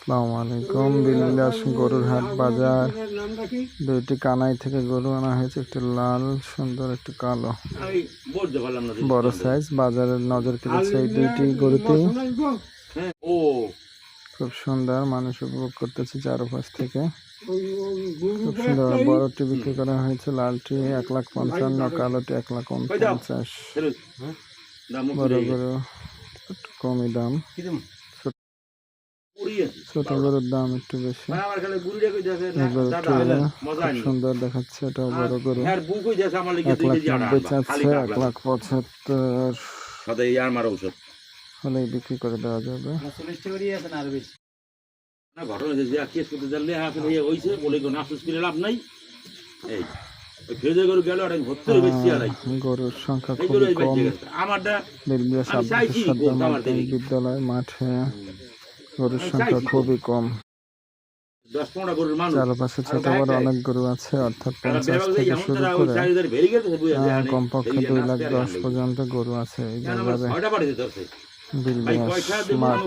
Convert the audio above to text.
আসসালামু আলাইকুম। বিলাস গরুর হাট বাজার। দুইটি কানাই থেকে গরু আনা হয়েছে, একটি লাল সুন্দর, একটি কালো বড় সাইজ। বাজারের নজর কেড়েছে এই দুইটি গরুতেই। খুব সুন্দর, মানুষ উপভোগ করতেছে চারপাশ থেকে। খুব সুন্দর। বড়টি বিক্রি করা হয়েছে, লালটি 1,55,000, কালোটি 1,49,000। বড় গরু একটু কমই দাম, ছোট গরুর দাম একটু বেশি। এই গরুটি খুব সুন্দর দেখাচ্ছে, এটাও বড় গরু। 1,90,000 চাচ্ছে, 1,75,000 হলেই বিক্রি করে দেওয়া যাবে। গরুর সংখ্যা খুবই কম। বিদ্যালয় মাঠে গরুর সংখ্যা খুবই কম। চারপাশে ছোট বড় অনেক গরু আছে, অর্থাৎ 50 থেকে শুরু করে কমপক্ষে 2,10,000 পর্যন্ত গরু আছে এই বাজারে। বিলবিয়াস মাঠ।